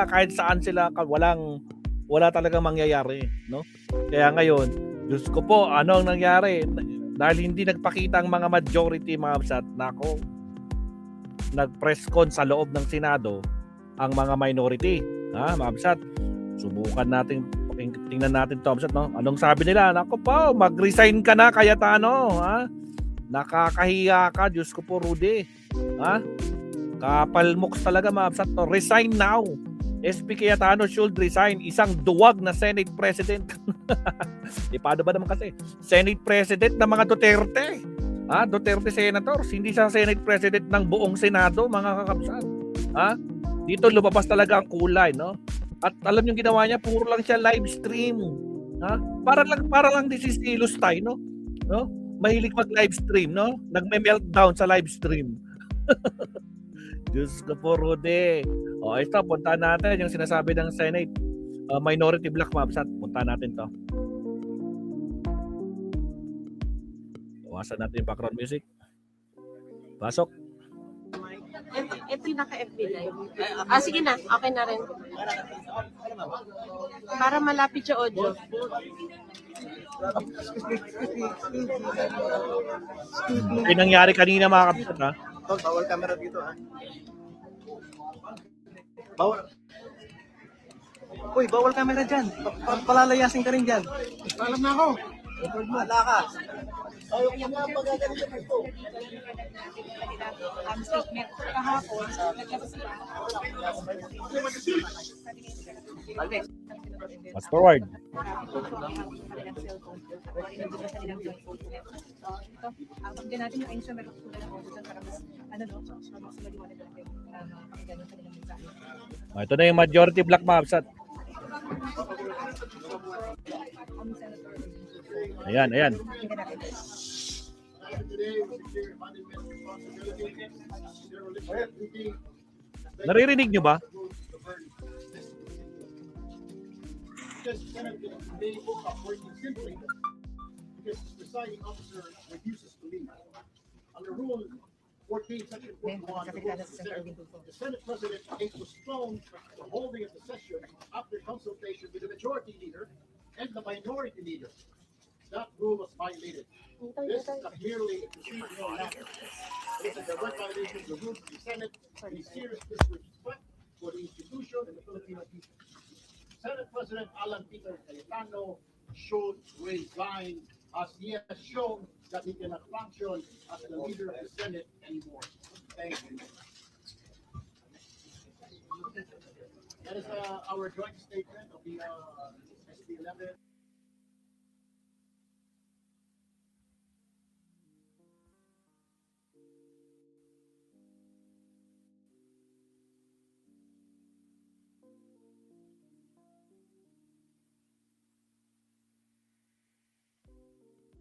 kahit saan sila, wala talagang mangyayari, no? Kaya ngayon, Diyos ko po, ano ang nangyari? Dahil hindi nagpakita ang mga majority, mga kapsat, nako, nag-press con sa loob ng Senado ang mga minority. Mga kapsat, subukan natin, tingnan natin to, kapsat, no? Anong sabi nila? Nako po, mag-resign ka na, Cayetano, ha? Nakakahiya ka, Diyos ko po, Rudy. Ha? Kapalmoks talaga, mga kapsat, no? Resign now. SP Cayetano should resign. Isang duwag na Senate President. Paano ba naman kasi? Senate President ng mga Duterte. Duterte Senators. Hindi siya Senate President ng buong Senado, mga kakapsat. Dito lumabas talaga ang kulay, no? At alam yung ginawa niya, puro lang siya live stream. Para lang this is Ilustay, no? Mahilig mag-live stream, no? Nagme-meltdown sa live stream. Diyos ko po, Rudy. Ito, punta natin yung sinasabi ng Senate. Minority Black, mabsat. Punta natin to. Iwasan natin yung background music. Pasok. Ito yung naka-FB live. Sige na. Okay na rin. Para malapit yung audio. Yung nangyari kanina, mga kapsat, ha? Bawal camera dito, ha? Bawal. Uy, bawal camera dyan. Palalayasin ka rin dyan. Alam na ako. Wala ka. Ayaw ko mga pagagalit ito. Ang statement kahapon, Fast forward. Pagka natin yung instrument of ng audio para mas mas maliwanag natin pakinggan yung kanilang mensahe. Ito na yung majority Black, mabsat. Ayan. Naririnig nyo ba? Because they woke up working simply because the presiding officer refuses to leave. Under Rule 14, Section 41, the Senate President may postpone the holding of the session after consultation with the majority leader and the minority leader. That rule was violated. This is a clearly procedural matter. It is a direct violation of the rules of the Senate and a serious disrespect for the institution and the Filipino people. Senate President Alan Peter Cayetano should resign as he has shown that he cannot function as the leader of the Senate anymore. Thank you. That is our joint statement of the SB 11.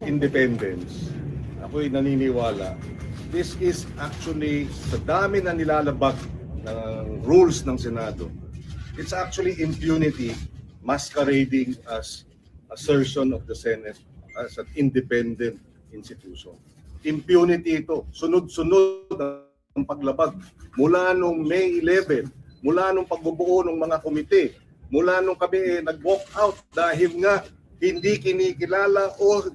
Independence. Ako'y naniniwala. This is actually, sa dami na nilalabag ng rules ng Senado, it's actually impunity masquerading as assertion of the Senate as an independent institution. Impunity ito. Sunod-sunod ang paglabag mula nung May 11, mula nung pagbubuo ng mga komite, mula nung kami nag-walk out dahil nga hindi kinikilala o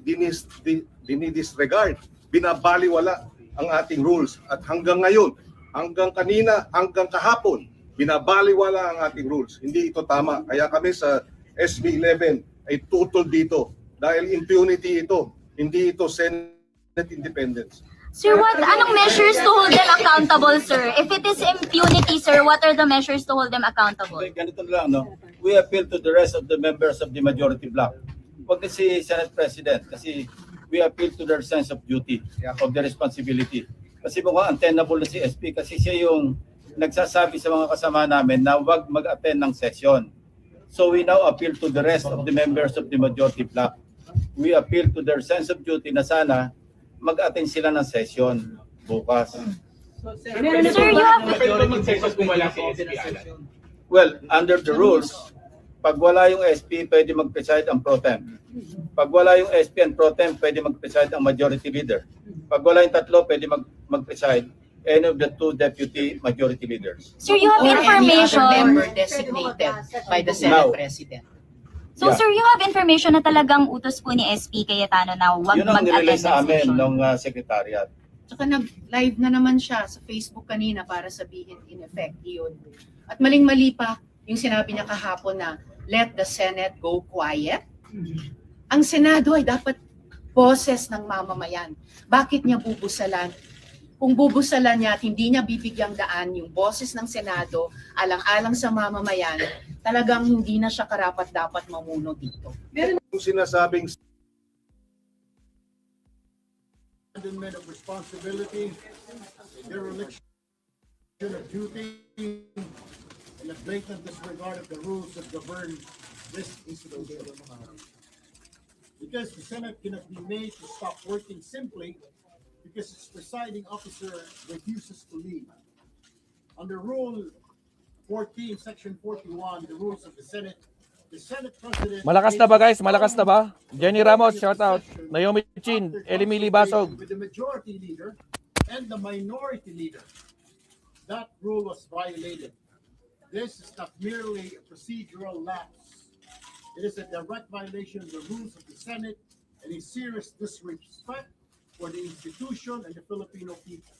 dinidisregard, binabaliwala ang ating rules. At hanggang ngayon, hanggang kanina, hanggang kahapon, binabaliwala ang ating rules. Hindi ito tama. Kaya kami sa SB 11 ay tutol dito dahil impunity ito, hindi ito Senate independence. Sir, anong measures to hold them accountable, sir? If it is impunity, sir, what are the measures to hold them accountable? Okay, ganito lang, no? We appeal to the rest of the members of the majority bloc. Huwag na si Senate President kasi we appeal to their sense of duty, of their responsibility. Kasi mukhang untenable na si SP kasi siya yung nagsasabi sa mga kasama namin na huwag mag-attend ng session. So we now appeal to the rest of the members of the majority bloc. We appeal to their sense of duty na sana mag-attend sila ng session bukas. Sir, you have... Well, under the rules, pag wala yung SP, pwede mag-preside ang pro tem. Pag wala yung SP and pro tem, pwede mag-preside ang majority leader. Pag wala yung tatlo, pwede mag-preside any of the two deputy majority leaders. Sir, you have Or any other information. member designated by the Senate Now. President. So, Yeah. sir, you have information na talagang utos po ni SP Cayetano na huwag Yun ang mag-attend nirelease ng sa amin session. ng secretariat. Tsaka nag-live na naman siya sa Facebook kanina para sabihin in effect yun. At maling-mali pa yung sinabi niya kahapon na let the Senate go quiet. Ang Senado ay dapat boses ng mamamayan. Bakit niya bubusalan? Kung bubusalan niya at hindi niya bibigyang daan yung boses ng Senado alang-alang sa mamamayan, talagang hindi na siya karapat-dapat mamuno dito. Kung sinasabing abandonment of responsibility, a dereliction of duty, and a blatant disregard of the rules that govern this institution. Because the Senate cannot be made to stop working simply because its presiding officer refuses to leave. Under Rule 14, Section 41, the rules of the Senate President... Malakas na ba guys? Malakas na ba? Jenny Ramos, shout out. Naomi Chin, Elimili Basog. With the majority leader and the minority leader. That rule was violated. This is not merely a procedural lapse. It is a direct violation of the rules of the Senate and a serious disrespect for the institution and the Filipino people.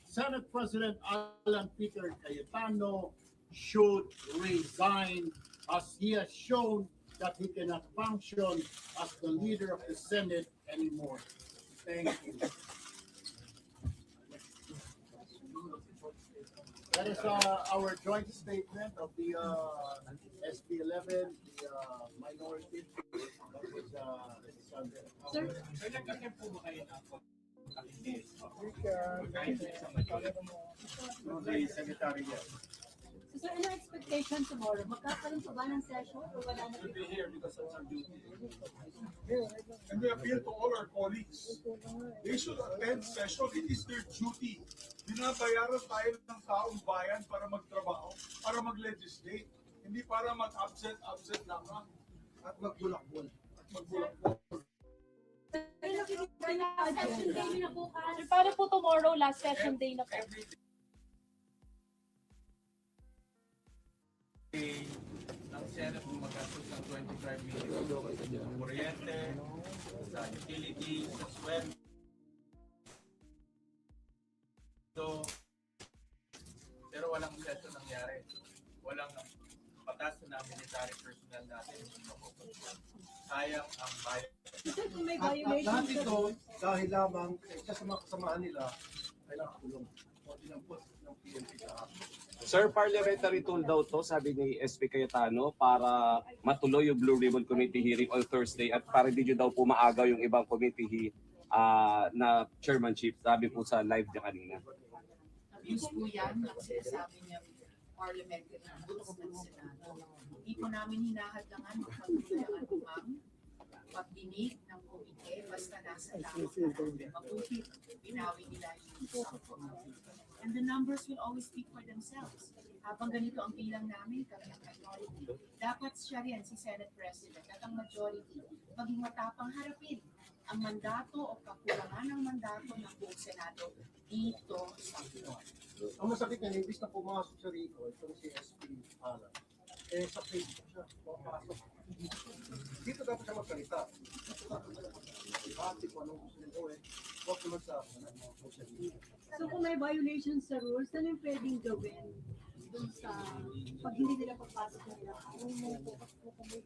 Senate President Alan Peter Cayetano should resign as he has shown that he cannot function as the leader of the Senate anymore. Thank you. That is our joint statement of the SB 11, the minority. That was Sunday. The secretary, yes. So, ano expectation tomorrow? Magkakaroon pa ba ng session o wala na? And we appeal to all our colleagues. They should attend session. It is their duty. Binabayaran tayo ng taong bayan para magtrabaho, para mag-legislate. Hindi para mag-absent lang at magbulakbol. Session day na po. Paano po tomorrow, last session day na po? Ng Senate gumagastos ng 25 million sa kuryente, sa utilities, sa sweldo. Pero walang session nangyari. Walang patas na military personnel natin. Sayang ang bayan. May At violation lahat ito, dahil lamang sa mga kasamahan nila, ay nakakulong. O dinampot ng PNP kahapon. Sir, parliamentary tool daw to, sabi ni SP Cayetano, para matuloy yung Blue Ribbon Committee hearing on Thursday at para hindi nyo daw po maagaw yung ibang committee na chairmanship, sabi po sa live niya kanina. Abuse po yan ang sinasabi niya parliamentary rules ng Senado. Hindi po namin hinahadlangan o pagbibilangan umang pagdinig ng komite basta nasa lamang na mabuti binawi nila yung sampo. And the numbers will always speak for themselves. Habang ganito ang bilang namin, kami ang minority. Dapat siya rin si Senate President at ang majority maging matapang harapin ang mandato o kakulangan ng mandato ng buong Senado dito sa floor. Ang masakit niya, imbis na pumasok sa RICO, itong si SP Alan, sa Facebook siya, pumapasok. Dito dapat siya magkalita. Ate ko anong gusto niya gawin, huwag naman sa social media. So kung may violation sa rules, ano yung pwedeng gawin dun sa pag hindi nila pagpasok nila? Ano mo focus po kung may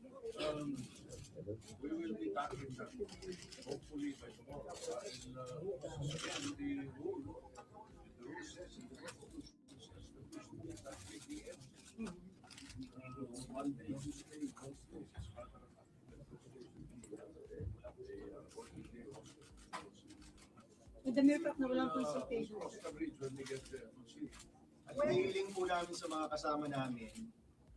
We will be tackling that hopefully by tomorrow. And the rule says in the Constitution that ATM one day Tuesday, Wednesday, with the mere fact na walang consultation? At hinihiling po namin sa mga kasama namin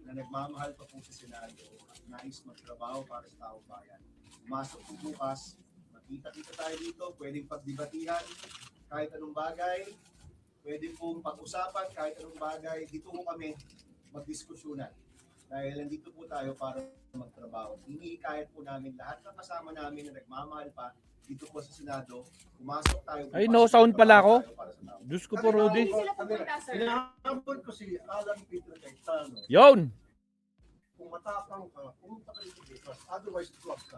na nagmamahal pa po sa Senado at nais magtrabaho para sa taong bayan. Pumasok po bukas, makita-kita tayo dito, pwedeng pagdebatihan kahit anong bagay, pwedeng pong pag-usapan kahit anong bagay, dito po kami magdiskusyonan. Dahil nandito po tayo para magtrabaho. Hinihikayat po namin lahat ng kasama namin na nagmamahal pa dito po sa Senado, pumasok tayo. Ay, no sound pala ako. Para sa tao. Diyos ko po, Rudy. Inaabot ko si Alan Cayetano. Yon. Kung matapang ka, pumunta ka dito bukas. Otherwise, club ka.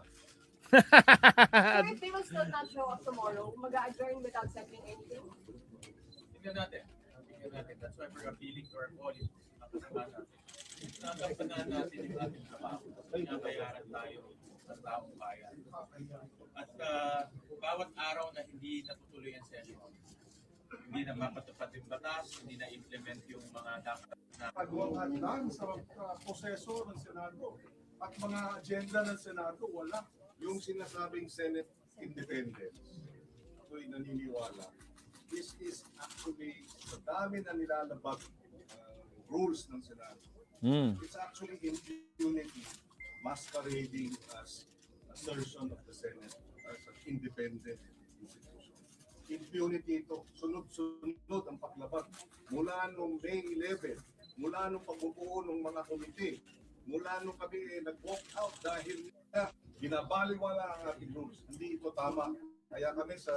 Sir, if they will still not show up tomorrow, mag-adjourn without settling anything? Tingnan natin. Tingnan natin. That's why we're appealing to our colleagues. Nakasama natin. Nakapanaan natin yung ating trabaho. Pinabayaran tayo sa taong bayan. At bawat araw na hindi natutuloy ang session, hindi na mapatupad yung batas, hindi na implement yung mga dapat na Pagwangad lang sa proseso ng Senado at mga agenda ng Senado, wala. Yung sinasabing Senate independence, ako'y naniniwala, this is actually sa dami na nilalabag rules ng Senado. It's actually impunity masquerading as assertion of the Senate as an independent institution. Impunity ito, sunod-sunod ang paglabag mula noong May 11, mula nung pagbubuo ng mga komite, mula nung kami nag-walk out dahil binabaliwala ang ating rules. Hindi ito tama. Kaya kami sa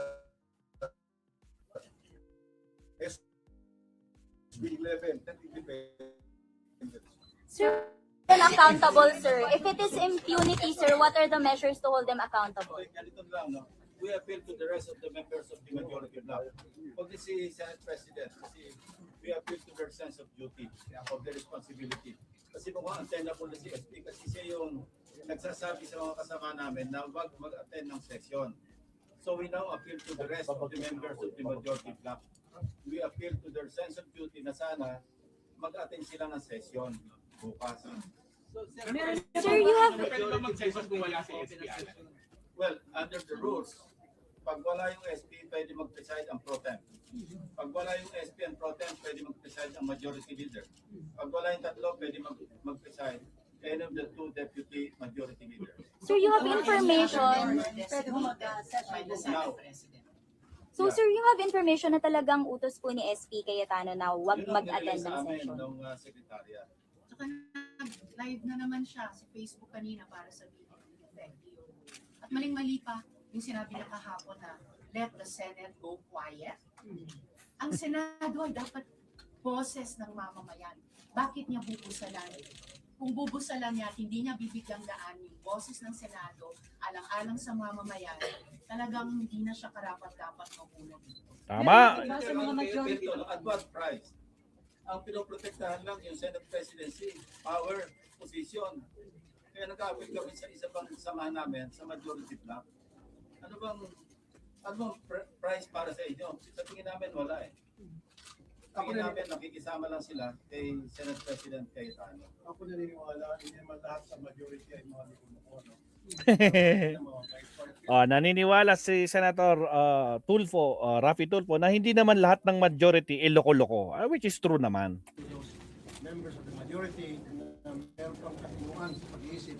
SB 11, independence. Sir, accountable, sir. If it is impunity, sir, what are the measures to hold them accountable? Okay, ganito lang, no? We appeal to the rest of the members of the majority bloc. Pag si Senate President, kasi we appeal to their sense of duty, of their responsibility. Kasi mukhang untenable na si SP kasi siya yung nagsasabi sa mga kasama namin na wag mag-attend ng session. So we now appeal to the rest of the members of the majority bloc. We appeal to their sense of duty na sana mag-attend sila ng session bukas. Sir, you have... Well, under the rules, pag wala yung SP, pwede mag-preside ang pro tem. Pag wala yung SP and pro tem, pwede mag-preside ang majority leader. Pag wala yung tatlo, pwede mag-preside any of the two deputy majority leaders. Sir, you have information. Now, So, sir, you have information na talagang utos po ni SP Cayetano na huwag yun ang mag-attend nilagay sa ng amin session. ng sekretarya. Tsaka live na naman siya sa Facebook kanina para sabihin thank you. At maling-mali pa yung sinabi niya kahapon na let the Senate go quiet. Ang Senado ay dapat boses ng mamamayan. Bakit niya bubusalan? Kung bubusalan niya at hindi niya bibigyang daan yung boses ng Senado alang-alang sa mamamayan, talagang hindi na siya karapat-dapat magulo dito. Tama. Sa mga majority. At what price? Ang pinoprotektahan lang yung Senate presidency, power, position. Kaya nag-apit kami sa isa pang samahan namin sa majority bloc. Ano bang price para sa inyo? Sa tingin namin wala eh. Tingin namin nakikisama lang sila kay Senate President Cayetano. Ako naniniwala, hindi naman lahat sa majority ay mga lumukono. Naniniwala si Senator Tulfo, Raffy Tulfo, na hindi naman lahat ng majority loko-loko, which is true naman. Members of the majority na meron pang katinuan sa pag-iisip.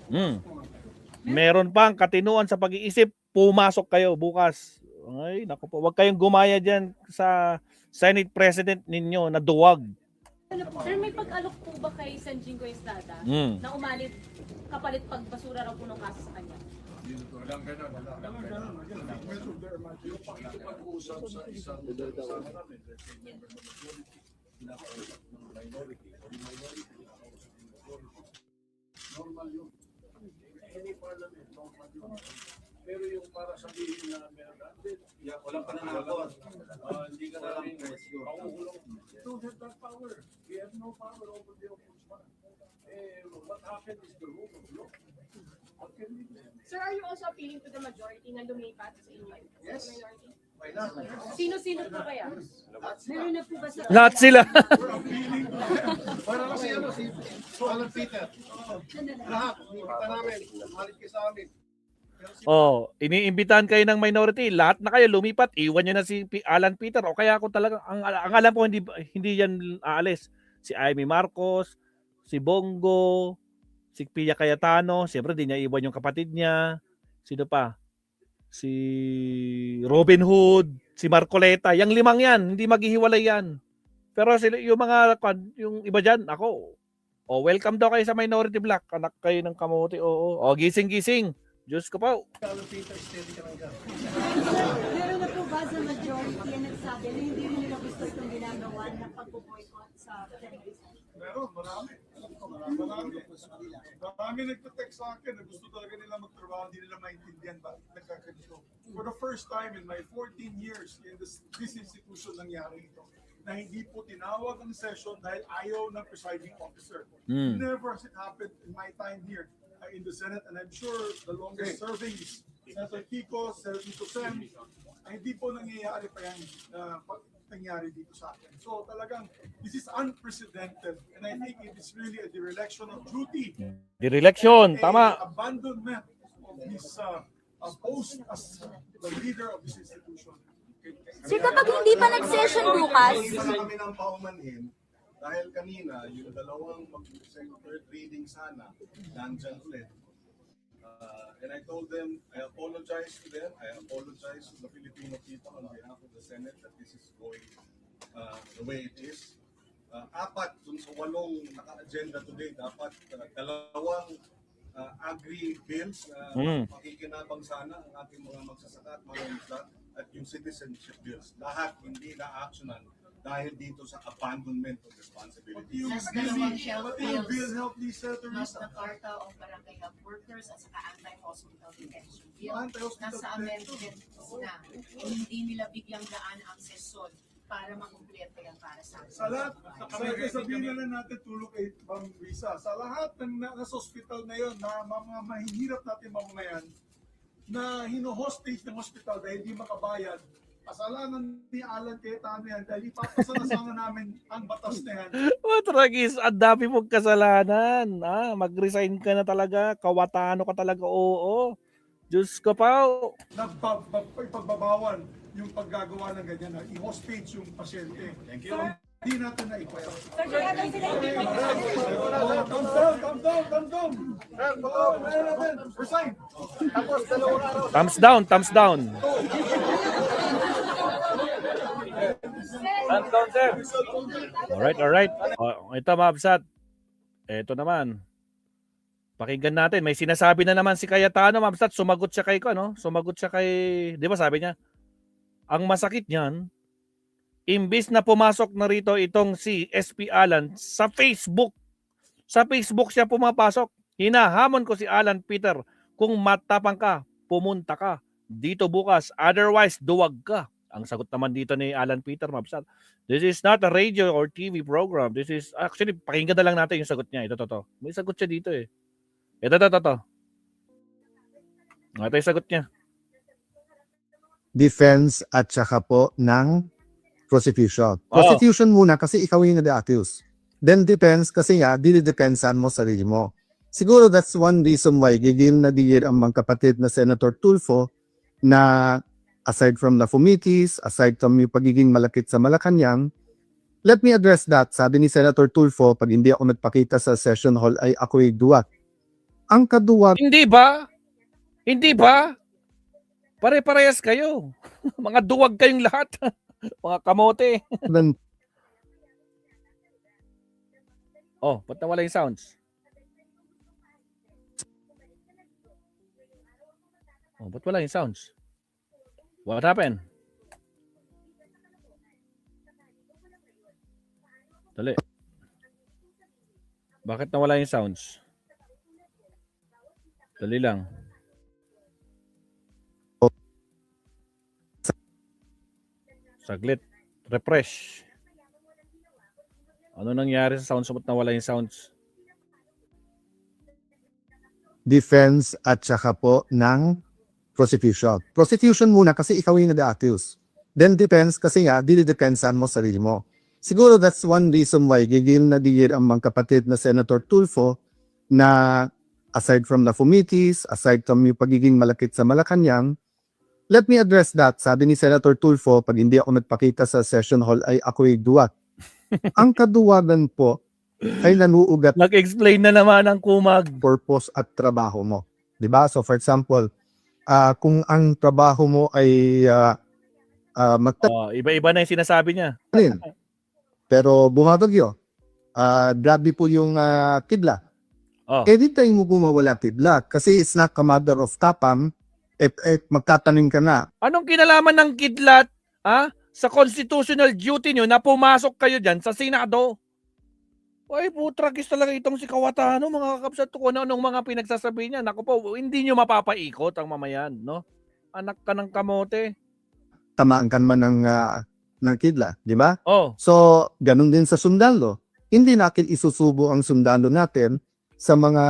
Meron pang katinuan sa pag-iisip, pumasok kayo bukas. Ay, naku po, wag kayong gumaya dyan sa Senate President ninyo na duwag. Sir, may pag-alok po ba kay San Jingo Estrada na umalit kapalit pagbasura raw po ng kaso sa kanya? Walang ganun. Yung pakikipag-usap sa isang kasama namin, let's say member ng majority, pinapakausap ng minority, o yung minority, pinapakausap ng majority. Normal yun. Any parliament, normal yun. Pero yung para sabihin na meron natin, Walang pananakot. hindi ka Walang namin presyo. pakukulong. We don't have that power. We have no power over the ombudsman. What happened is the rule of law. What can we do? Sir, are you also appealing to the majority na lumipat sa inyo? Yes. Minority? Why not? Sino-sino po kaya? Meron na po ba sa... Lahat sila. Para kasi ano, si Alan Peter. Lahat, kita namin. Malit kayo sa amin. Iniimbitahan kayo ng minority, lahat na kayo lumipat, iwan nyo na si Alan Peter o kaya kung talagang ang alam ko hindi yan aalis. Si Amy Marcos, si Bongo, si Pia Cayetano, siyempre di niya iwan yung kapatid niya. Sino pa? Si Robin Hood, si Marcoleta, yung limang yan, hindi maghihiwalay yan. Pero sila, yung iba dyan, ako, welcome daw kayo sa minority block, anak kayo ng kamote, gising-gising. Diyos ko po. Meron na po ba sa majority ang nagsabi na hindi rin nila gusto itong ginagawa na pag-boycott sa television? Meron, marami. Marami nagte-text sa akin na gusto talaga nila magtrabaho, hindi nila maintindihan ba nagkakanito. For the first time in my 14 years in this institution nangyari ito, na hindi po tinawag ang session dahil ayaw ng presiding officer. Never has it happened in my time here in the Senate, and I'm sure the longest serving is Senator Kiko, Senator Tito Sen, ay hindi po nangyayari pa yan nangyari dito sa atin. So talagang this is unprecedented, and I think it is really a dereliction of duty. Dereliction, tama. Abandonment of his post as the leader of this institution. Sir, kapag hindi pa nag-session bukas, Hindi na kami ng paumanhin dahil kanina yung dalawang third reading sana nandyan ulit. And I told them, I apologize to them, I apologize to the Filipino people on behalf of the Senate that this is going the way it is. Apat dun sa 8 naka-agenda today, dapat dalawang agri-bills na makikinabang sana ang ating mga magsasaka at mga isla at yung citizenship bills. Lahat hindi na-actionan dahil dito sa abandonment of responsibility. Mas dalawang health bills, Health Lisa, mas na Carta of Barangay Health Workers at saka anti-hospital detention bill. Anti-hospital Nasa amendment na hindi nila biglang daan ang sesyon para makumpleto yan para sa atin. sa lahat, sabihin na lang natin tulong kay Ma'am Risa, sa lahat ng nasa hospital na yun, na mga mahihirap natin mamamayan, na hino-hostage ng hospital dahil hindi makabayad, kasalanan ni Alan Cayetano yan dahil ipapasalasangan namin ang batas na yan. Tragis, ang dami mong kasalanan. Mag-resign ka na talaga. Kawatano ka talaga, oo. Diyos ko pa. Ipagbabawal yung paggagawa ng ganyan na i-hostage yung pasyente. Thank you. Hindi natin na ipasa. Sir, kaya lang sila hindi Thumbs down. Resign. Tapos dalawang araw. Thumbs down, thumbs down. Thumbs down, sir. Alright. Ito, Mabsat. Ito naman. Pakinggan natin. May sinasabi na naman si Cayetano, Mabsat. Sumagot siya kay di ba sabi niya? Ang masakit niyan, imbis na pumasok na rito itong si SP Alan sa Facebook. Sa Facebook siya pumapasok. Hinahamon ko si Alan Peter, kung matapang ka, pumunta ka dito bukas. Otherwise, duwag ka. Ang sagot naman dito ni Alan Peter, Mabsat. This is not a radio or TV program. This is, actually, pakinggan na lang natin yung sagot niya. Ito. May sagot siya dito eh. Ito. Ito yung sagot niya. Defense at saka po ng prosecution. Prosecution muna kasi ikaw yung na-accuse. Then defense kasi nga, dinidepensan mo sarili mo. Siguro that's one reason why gigil na digil ang mga kapatid na Senator Tulfo na aside from the Fumitis, aside from yung pagiging malakit sa Malacanang, let me address that. Sabi ni Senator Tulfo, pag hindi ako nagpakita sa session hall ay ako'y duwag. Ang kaduwag... Hindi ba? Pare-parehas kayo. Mga duwag kayong lahat. Mga kamote. Ba't nawala yung sounds? Ba't wala yung sounds? What happened? Dali. Bakit nawala yung sounds? Dali lang. Saglit. Refresh. Ano nangyari sa sounds? Ba't nawala yung sounds? Defense at saka po ng prosecution. Prosecution muna kasi ikaw yung na-accuse. Then defense kasi nga, dinidepensan mo sarili mo. Siguro that's one reason why gigil na digil ang mga kapatid na Senator Tulfo na aside from the Fumitis, aside from yung pagiging malakit sa Malacanang, let me address that. Sabi ni Senator Tulfo, pag hindi ako nagpakita sa session hall ay ako'y duwag. Ang kaduwagan po ay nanuugat. Nag-explain na naman ang kumag. Purpose at trabaho mo. Diba? So for example, kung ang trabaho mo ay iba-iba na yung sinasabi niya. Pero bumabagyo. Grabe po yung kidlat. Oh. Anytime mo mawala kidlat, kasi it's not a matter of tapam, magtatanong ka na, Anong kinalaman ng kidlat sa constitutional duty nyo na pumasok kayo dyan sa Senado? Ay, putragis talaga itong si Kawatano, mga kakapsat, kung ano-anong mga pinagsasabi niya. Naku po, hindi nyo mapapaikot ang mamayan, no? Anak ka ng kamote. tamaan ka man ng kidlat, di ba? Oh, So, ganun din sa sundalo. Hindi natin isusubo ang sundalo natin sa mga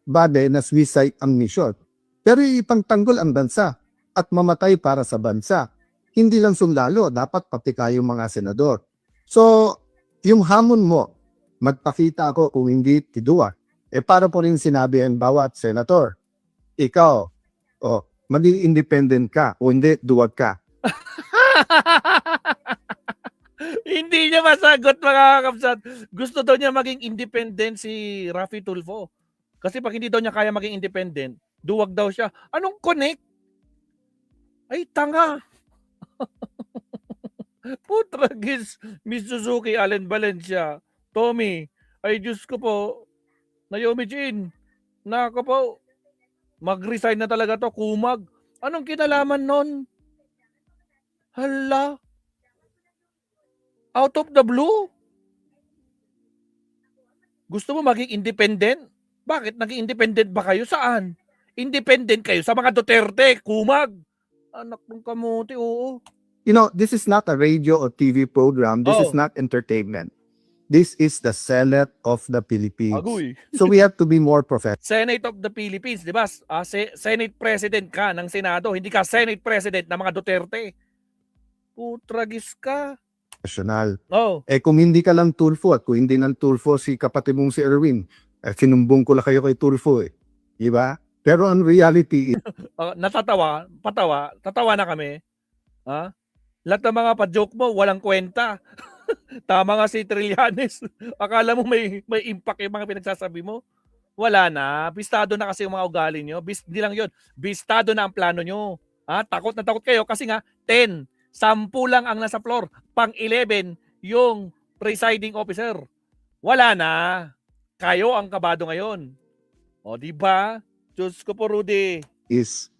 bagay na suicide ang mission. Pero ipangtanggol ang bansa at mamatay para sa bansa. Hindi lang sundalo, dapat pati kayong mga senador. So, yung hamon mo, magpakita ako kung hindi tiduwa. Para po rin sinabi ang bawat senator, ikaw, maging independent ka o hindi, duwag ka. hindi niya masagot, mga kakapsat. Gusto daw niya maging independent si Raffy Tulfo. Kasi pag hindi daw niya kaya maging independent, duwag daw siya. Anong connect? Ay, tanga. Putragis, Miss Suzuki, Allen Valencia, Tommy, ay Diyos ko po, Naomi Jean, nako po, mag-resign na talaga to, kumag. Anong kinalaman nun? Hala? Out of the blue? Gusto mo maging independent? Bakit? Naging independent ba kayo? Saan? Independent kayo sa mga Duterte, kumag. Anak ng kamote, oo. You know, this is not a radio or TV program. This is not entertainment. This is the Senate of the Philippines. Agoy. So we have to be more professional. Senate of the Philippines, di ba? Senate President ka ng Senado, hindi ka Senate President ng mga Duterte. Putragis ka. Oh. Kung hindi ka lang Tulfo at kung hindi lang Tulfo si kapatid mong si Erwin, sinumbong ko lang kayo kay Tulfo Di ba? Pero ang reality Tatawa na kami. Lahat ng mga pa-joke mo, walang kwenta. Tama nga si Trillanes. Akala mo may impact yung mga pinagsasabi mo? Wala na. Bistado na kasi yung mga ugali nyo. Hindi lang yun. Bistado na ang plano nyo. Takot na takot kayo kasi nga 10 lang ang nasa floor. Pang 11 yung presiding officer. Wala na. Kayo ang kabado ngayon. O, di ba? Diyos ko po, Rudy. is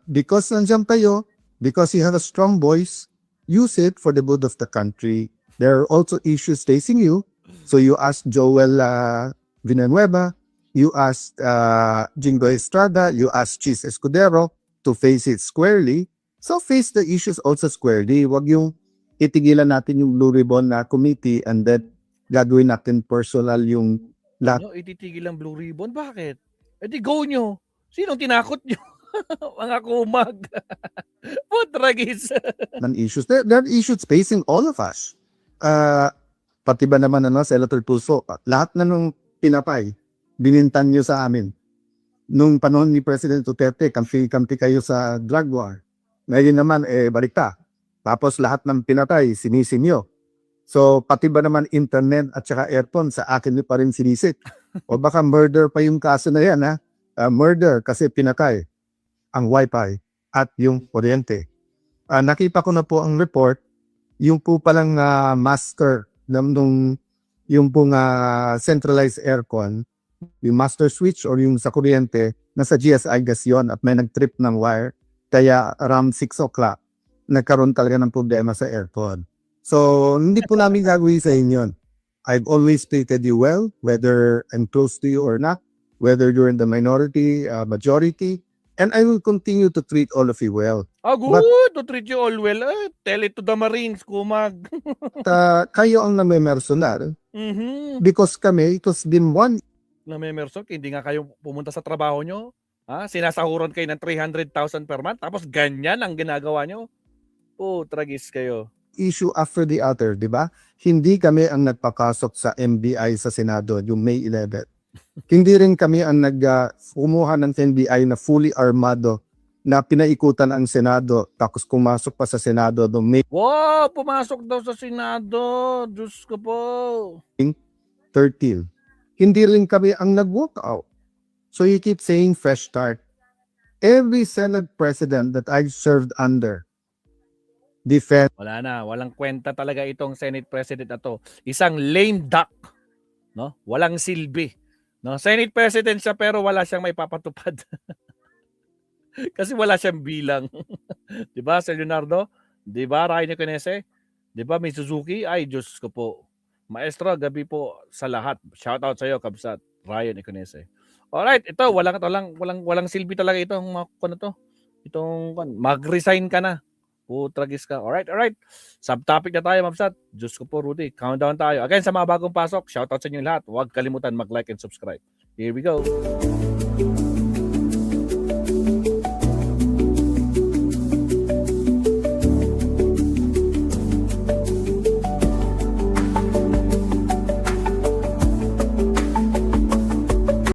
because nandiyan kayo, because you have a strong voice, use it for the good of the country. There are also issues facing you. So you asked Joel Villanueva, you asked Jingo Estrada, you asked Chis Escudero to face it squarely. So face the issues also squarely. Wag yung itigilan natin yung Blue Ribbon na committee and then gagawin natin personal yung lahat. Ititigil ang Blue Ribbon? Bakit? Di go nyo. Sinong tinakot nyo? Mga kumag. Putragis. Ng issues. There are issues facing all of us. Pati ba naman Senator Tulfo, lahat na nung pinapay, binintan nyo sa amin. Nung panahon ni President Duterte, kampi kayo sa drug war. Ngayon naman, balikta. Tapos lahat ng pinatay, sinisin nyo. So, pati ba naman internet at saka aircon, sa akin nyo pa rin sinisit. O baka murder pa yung kaso na yan, murder kasi pinatay ang wifi at yung kuryente. Nakita ko na po ang report, yung po palang master yung pong centralized aircon, yung master switch or yung sa kuryente, nasa GSI gas yun at may nag-trip ng wire. Kaya around 6 o'clock, nagkaroon talaga ng problema sa aircon. So, hindi po namin gagawin sa inyo. I've always treated you well, whether I'm close to you or not, whether you're in the minority, majority, and I will continue to treat all of you well. Good, to treat you all well. Tell it to the Marines, kumag. Kayo ang namemersonal. Because kami, it has been one. Namemerson, hindi nga kayo pumunta sa trabaho nyo. Sinasahuran kayo ng 300,000 per month, tapos ganyan ang ginagawa nyo. Tragis kayo. Issue after the other, di ba? Hindi kami ang nagpakasok sa MBI sa Senado, yung May 11. Hindi rin kami ang kumuha ng NBI na fully armado na pinaikutan ang Senado tapos pumasok pa sa Senado noong May Wow, pumasok daw sa Senado. Diyos ko po. 13. Hindi rin kami ang nag-walk out. So you keep saying fresh start. Every Senate president that I've served under, defense. Wala na, walang kwenta talaga itong Senate President na to. Isang lame duck, no? Walang silbi. No, Senate President siya pero wala siyang may papatupad. Kasi wala siyang bilang. 'Di ba, Sir Leonardo? 'Di ba, Ryan Econese? 'Di ba, may Suzuki? Ay, Diyos ko po. Maestro, gabi po sa lahat. Shout out sa iyo, Kabsat. Ryan Econese. Alright, ito walang silbi talaga itong ano to. Itong mag-resign ka na. Putragis ka. Alright. Subtopic na tayo, Mabsat. Diyos ko po, Rudy. Countdown tayo. Again, sa mga bagong pasok, shout out sa inyo lahat. Huwag kalimutan mag-like and subscribe. Here we go.